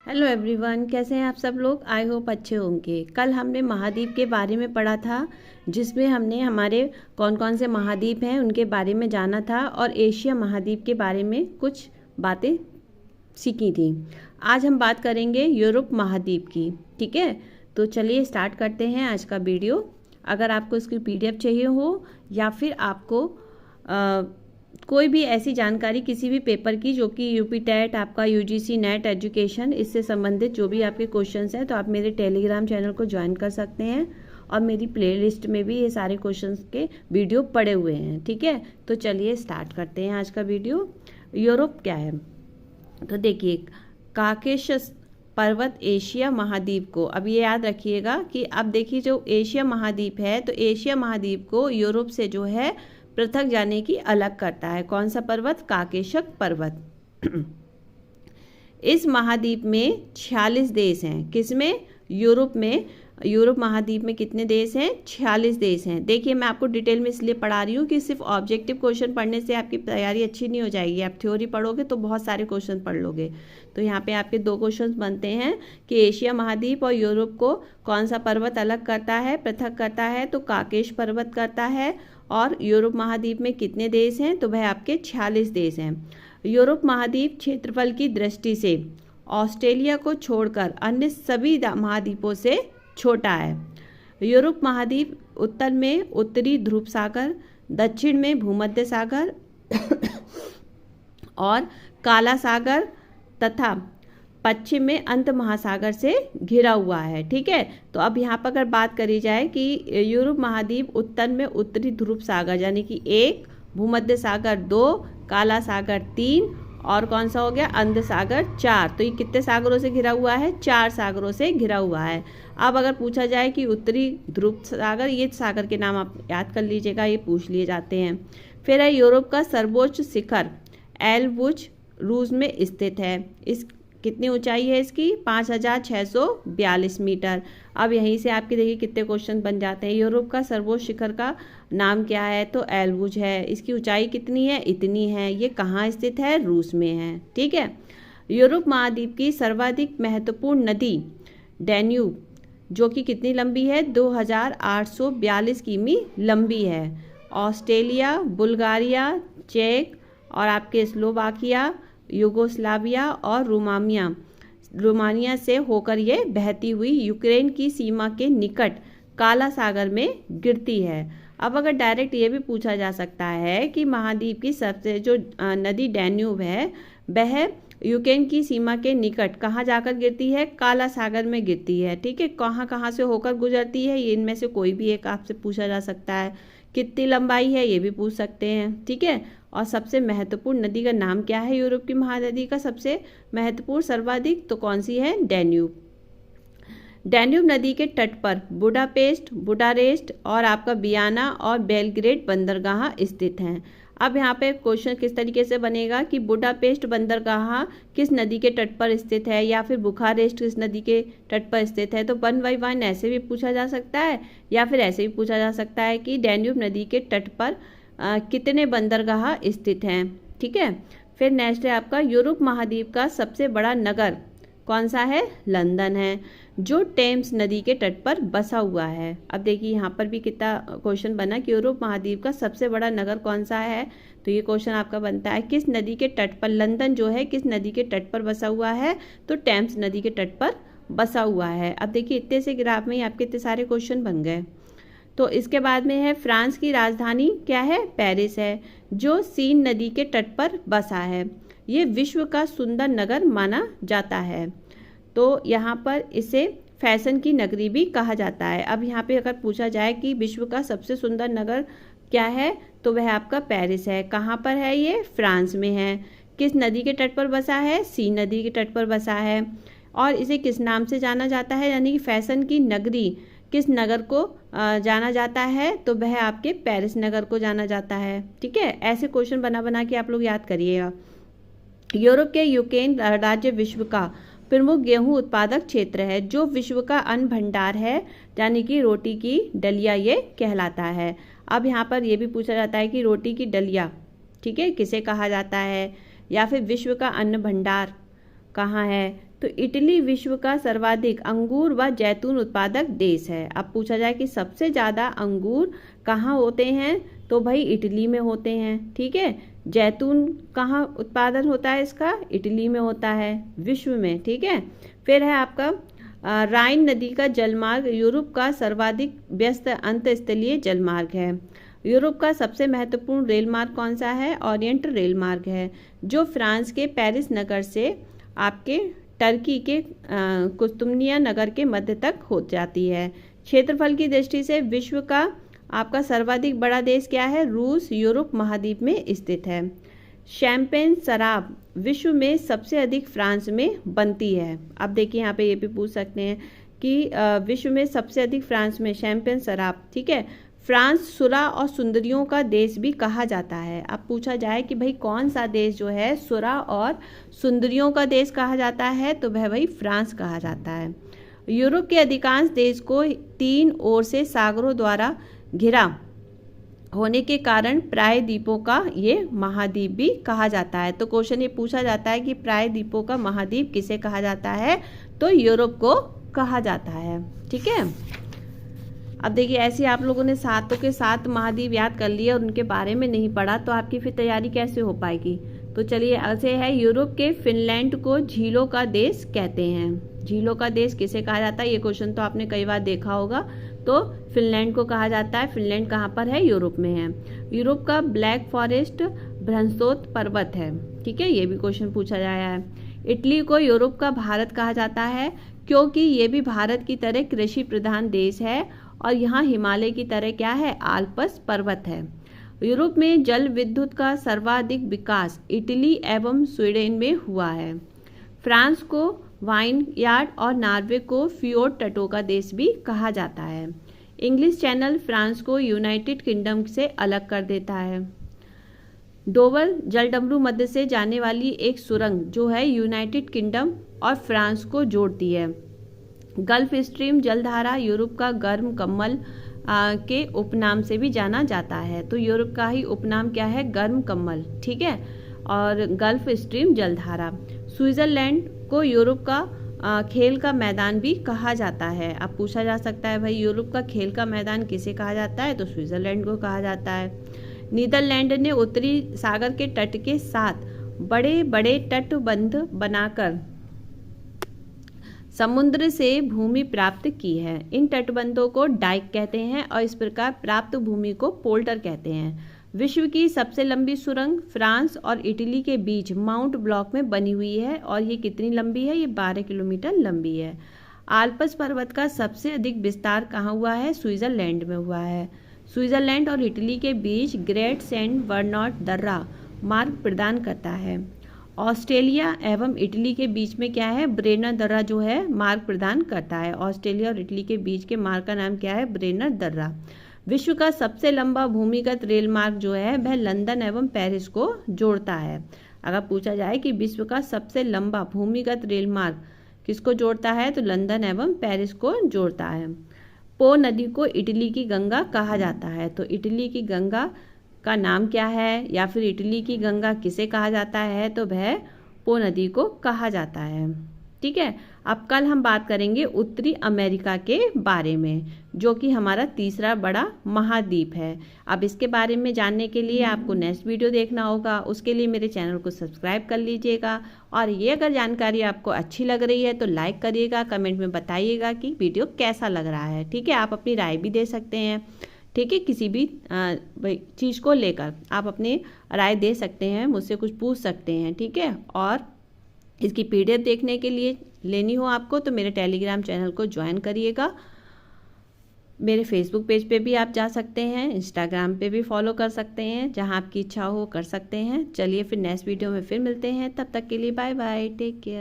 Hello everyone, कैसे हैं आप सब लोग। आई होप अच्छे होंगे। कल हमने महाद्वीप के बारे में पढ़ा था, जिसमें हमने हमारे कौन कौन से महाद्वीप हैं उनके बारे में जाना था और एशिया महाद्वीप के बारे में कुछ बातें सीखी थी। आज हम बात करेंगे यूरोप महाद्वीप की। ठीक है, तो चलिए स्टार्ट करते हैं आज का वीडियो। अगर आपको इसकी PDF चाहिए हो या फिर आपको कोई भी ऐसी जानकारी किसी भी पेपर की जो कि यूपी टेट, आपका UGC नेट एजुकेशन, इससे संबंधित जो भी आपके क्वेश्चंस हैं, तो आप मेरे टेलीग्राम चैनल को ज्वाइन कर सकते हैं और मेरी प्लेलिस्ट में भी ये सारे क्वेश्चंस के वीडियो पड़े हुए हैं। ठीक है, तो चलिए स्टार्ट करते हैं आज का वीडियो। यूरोप क्या है, तो देखिए काकेशस पर्वत एशिया महाद्वीप को, अब ये याद रखिएगा कि अब देखिए जो एशिया महाद्वीप है, तो एशिया महाद्वीप को यूरोप से जो है पृथक जाने की अलग करता है। कौन सा पर्वत? काकेशस पर्वत। इस महाद्वीप में 46 देश हैं। किसमें? यूरोप में। यूरोप महाद्वीप में कितने देश हैं? 46 देश हैं। देखिए मैं आपको डिटेल में इसलिए पढ़ा रही हूँ कि सिर्फ ऑब्जेक्टिव क्वेश्चन पढ़ने से आपकी तैयारी अच्छी नहीं हो जाएगी। आप थ्योरी पढ़ोगे तो बहुत सारे क्वेश्चन पढ़ लोगे। तो यहाँ पे आपके दो क्वेश्चन बनते हैं कि एशिया महाद्वीप और यूरोप को कौन सा पर्वत अलग करता है, पृथक करता है? तो काकेश पर्वत करता है। और यूरोप महाद्वीप में कितने देश हैं? तो वह आपके 46 देश हैं। यूरोप महाद्वीप क्षेत्रफल की दृष्टि से ऑस्ट्रेलिया को छोड़कर अन्य सभी महाद्वीपों से छोटा है। यूरोप महाद्वीप उत्तर में उत्तरी ध्रुव सागर, दक्षिण में भूमध्य सागर और काला सागर तथा पश्चिम में अंत महासागर से घिरा हुआ है। ठीक है, तो अब यहाँ पर अगर बात करी जाए कि यूरोप महाद्वीप उत्तर में उत्तरी ध्रुव सागर यानी कि 1, भूमध्य सागर 2, काला सागर 3 और कौन सा हो गया? अंध सागर 4। तो ये कितने सागरों से घिरा हुआ है? 4 सागरों से घिरा हुआ है। अब अगर पूछा जाए कि उत्तरी ध्रुव सागर, ये सागर के नाम आप याद कर लीजिएगा, ये पूछ लिए जाते हैं। फिर है यूरोप का सर्वोच्च शिखर एल्ब्रुज रूस में स्थित है। इस कितनी ऊंचाई है इसकी? 5642 मीटर। अब यहीं से आपके देखिए कितने क्वेश्चन बन जाते हैं। यूरोप का सर्वोच्च शिखर का नाम क्या है? तो एल्ब्रुज है। इसकी ऊंचाई कितनी है? इतनी है। ये कहाँ स्थित है? रूस में है। ठीक है, यूरोप महाद्वीप की सर्वाधिक महत्वपूर्ण नदी डैन्यूब, जो कि कितनी लंबी है? 2842 किमी लंबी है। ऑस्ट्रेलिया, बुल्गारिया, चेक और आपके स्लोवाकिया, युगोस्लाविया और रोमानिया से होकर ये बहती हुई यूक्रेन की सीमा के निकट काला सागर में गिरती है। अब अगर डायरेक्ट ये भी पूछा जा सकता है कि महाद्वीप की सबसे जो नदी डैन्यूब है, वह यूक्रेन की सीमा के निकट कहाँ जाकर गिरती है? काला सागर में गिरती है। ठीक है, कहाँ कहाँ से होकर गुजरती है? ये इनमें से कोई भी एक आपसे पूछा जा सकता है। कितनी लंबाई है? ये भी पूछ सकते हैं। ठीक है, और सबसे महत्वपूर्ण नदी का नाम क्या है? यूरोप की महानदी का सबसे महत्वपूर्ण सर्वाधिक तो कौन सी है? डैन्यूब। डैन्यूब नदी के तट पर बुडापेस्ट और आपका वियना और बेलग्रेड बंदरगाह स्थित हैं। अब यहाँ पे क्वेश्चन किस तरीके से बनेगा कि बुडापेस्ट बंदरगाह किस नदी के तट पर स्थित है, या फिर बुखारेस्ट किस नदी के तट पर स्थित है? तो 1 by 1 ऐसे भी पूछा जा सकता है, या फिर ऐसे भी पूछा जा सकता है कि डैन्यूब नदी के तट पर कितने बंदरगाह स्थित हैं। ठीक है, फिर नेक्स्ट है आपका यूरोप महाद्वीप का सबसे बड़ा नगर कौन सा है? लंदन है, जो टेम्स नदी के तट पर बसा हुआ है। अब देखिए यहाँ पर भी कितना क्वेश्चन बना कि यूरोप महाद्वीप का सबसे बड़ा नगर कौन सा है। तो ये क्वेश्चन आपका बनता है किस नदी के तट पर, लंदन जो है किस नदी के तट पर बसा हुआ है? तो टेम्स नदी के तट पर बसा हुआ है। अब देखिए इतने से ग्राफ में ही आपके इतने सारे क्वेश्चन बन गए। तो इसके बाद में है फ्रांस की राजधानी क्या है? पेरिस है, जो सीन नदी के तट पर बसा है। ये विश्व का सुंदर नगर माना जाता है। तो यहाँ पर इसे फैशन की नगरी भी कहा जाता है। अब यहाँ पे अगर पूछा जाए कि विश्व का सबसे सुंदर नगर क्या है, तो वह आपका पेरिस है। कहाँ पर है ये? फ्रांस में है। किस नदी के तट पर बसा है? सीन नदी के तट पर बसा है। और इसे किस नाम से जाना जाता है, यानी कि फैशन की नगरी किस नगर को जाना जाता है? तो वह आपके पेरिस नगर को जाना जाता है। ठीक है, ऐसे क्वेश्चन बना बना के आप लोग याद करिएगा। यूरोप के यूक्रेन राज्य विश्व का प्रमुख गेहूं उत्पादक क्षेत्र है, जो विश्व का अन्न भंडार है, यानी कि रोटी की डलिया ये कहलाता है। अब यहाँ पर ये भी पूछा जाता है कि रोटी की डलिया, ठीक है, किसे कहा जाता है, या फिर विश्व का अन्न भंडार कहाँ है? तो इटली विश्व का सर्वाधिक अंगूर व जैतून उत्पादक देश है। अब पूछा जाए कि सबसे ज़्यादा अंगूर कहाँ होते हैं, तो भाई इटली में होते हैं। ठीक है, जैतून कहाँ उत्पादन होता है इसका, इटली में होता है, विश्व में। ठीक है, फिर है आपका राइन नदी का जलमार्ग यूरोप का सर्वाधिक व्यस्त अंतस्थलीय जलमार्ग है। यूरोप का सबसे महत्वपूर्ण रेल मार्ग कौन सा है, ओरिएंट रेल मार्ग है, जो फ्रांस के पेरिस नगर से आपके टर्की के कुस्तुमनिया नगर के मध्य तक हो जाती है। क्षेत्रफल की दृष्टि से विश्व का आपका सर्वाधिक बड़ा देश क्या है, रूस यूरोप महाद्वीप में स्थित है। शैंपेन शराब विश्व में सबसे अधिक फ्रांस में बनती है। अब देखिए यहाँ पे ये भी पूछ सकते हैं कि विश्व में सबसे अधिक फ्रांस में शैंपेन शराब। ठीक है, फ्रांस सुरा और सुंदरियों का देश भी कहा जाता है। अब पूछा जाए कि भाई कौन सा देश जो है सुरा और सुंदरियों का देश कहा जाता है, तो वह भाई फ्रांस कहा जाता है। यूरोप के अधिकांश देश को 3 ओर से सागरों द्वारा घिरा होने के कारण प्रायद्वीपों का ये महाद्वीप भी कहा जाता है। तो क्वेश्चन ये पूछा जाता है कि प्रायद्वीपों का महाद्वीप किसे कहा जाता है, तो यूरोप को कहा जाता है। ठीक है, अब देखिए ऐसे आप लोगों ने 7 के 7 महाद्वीप याद कर लिए और उनके बारे में नहीं पढ़ा, तो आपकी फिर तैयारी कैसे हो पाएगी। तो चलिए ऐसे है, यूरोप के फिनलैंड को झीलों का देश कहते हैं। झीलों का देश किसे कहा जाता है, ये क्वेश्चन तो आपने कई बार देखा होगा। तो फिनलैंड को कहा जाता है। फिनलैंड कहाँ पर है, यूरोप में है। यूरोप का ब्लैक फॉरेस्ट भ्रंशोत पर्वत है। ठीक है, ये भी क्वेश्चन पूछा गया है। इटली को यूरोप का भारत कहा जाता है, क्योंकि ये भी भारत की तरह कृषि प्रधान देश है और यहाँ हिमालय की तरह क्या है, आल्प्स पर्वत है। यूरोप में जल विद्युत का सर्वाधिक विकास इटली एवं स्वीडन में हुआ है। फ्रांस को वाइन यार्ड और नॉर्वे को फ्योर्ड तटों का देश भी कहा जाता है। इंग्लिश चैनल फ्रांस को यूनाइटेड किंगडम से अलग कर देता है। डोवर जलडमरू मध्य से जाने वाली एक सुरंग जो है यूनाइटेड किंगडम और फ्रांस को जोड़ती है। गल्फ स्ट्रीम जलधारा यूरोप का गर्म कम्बल के उपनाम से भी जाना जाता है। तो यूरोप का ही उपनाम क्या है, गर्म कम्बल। ठीक है, और गल्फ स्ट्रीम जलधारा। स्विट्जरलैंड को यूरोप का खेल का मैदान भी कहा जाता है। अब पूछा जा सकता है भाई यूरोप का खेल का मैदान किसे कहा जाता है, तो स्विट्जरलैंड को कहा जाता है। नीदरलैंड ने उत्तरी सागर के तट के साथ बड़े बड़े तटबंध बनाकर समुद्र से भूमि प्राप्त की है। इन तटबंधों को डाइक कहते हैं और इस प्रकार प्राप्त भूमि को पोल्टर कहते हैं। विश्व की सबसे लंबी सुरंग फ्रांस और इटली के बीच माउंट ब्लॉक में बनी हुई है और ये कितनी लंबी है, ये 12 किलोमीटर लंबी है। आल्प्स पर्वत का सबसे अधिक विस्तार कहाँ हुआ है, स्विट्जरलैंड में हुआ है। स्विट्जरलैंड और इटली के बीच ग्रेट सेंट बर्नार्ड दर्रा मार्ग प्रदान करता है। ऑस्ट्रेलिया एवं इटली के बीच में क्या है, ब्रेनर दर्रा जो है मार्ग प्रदान करता है। ऑस्ट्रेलिया और इटली के बीच के मार्ग का नाम क्या है, ब्रेनर दर्रा। विश्व का सबसे लंबा भूमिगत रेल मार्ग जो है वह लंदन एवं पेरिस को जोड़ता है। अगर पूछा जाए कि विश्व का सबसे लंबा भूमिगत रेल मार्ग किसको जोड़ता है, तो लंदन एवं पेरिस को जोड़ता है। पो नदी को इटली की गंगा कहा जाता है। तो इटली की गंगा का नाम क्या है, या फिर इटली की गंगा किसे कहा जाता है, तो वह पो नदी को कहा जाता है। ठीक है, अब कल हम बात करेंगे उत्तरी अमेरिका के बारे में, जो कि हमारा तीसरा बड़ा महाद्वीप है। अब इसके बारे में जानने के लिए आपको नेक्स्ट वीडियो देखना होगा, उसके लिए मेरे चैनल को सब्सक्राइब कर लीजिएगा। और ये अगर जानकारी आपको अच्छी लग रही है तो लाइक करिएगा, कमेंट में बताइएगा कि वीडियो कैसा लग रहा है। ठीक है, आप अपनी राय भी दे सकते हैं। ठीक है, किसी भी चीज़ को लेकर आप अपनी राय दे सकते हैं, मुझसे कुछ पूछ सकते हैं। ठीक है, और इसकी PDF देखने के लिए लेनी हो आपको तो मेरे टेलीग्राम चैनल को ज्वाइन करिएगा। मेरे फेसबुक पेज पे भी आप जा सकते हैं, इंस्टाग्राम पे भी फॉलो कर सकते हैं, जहां आपकी इच्छा हो कर सकते हैं। चलिए फिर नेक्स्ट वीडियो में फिर मिलते हैं, तब तक के लिए बाय बाय, टेक केयर।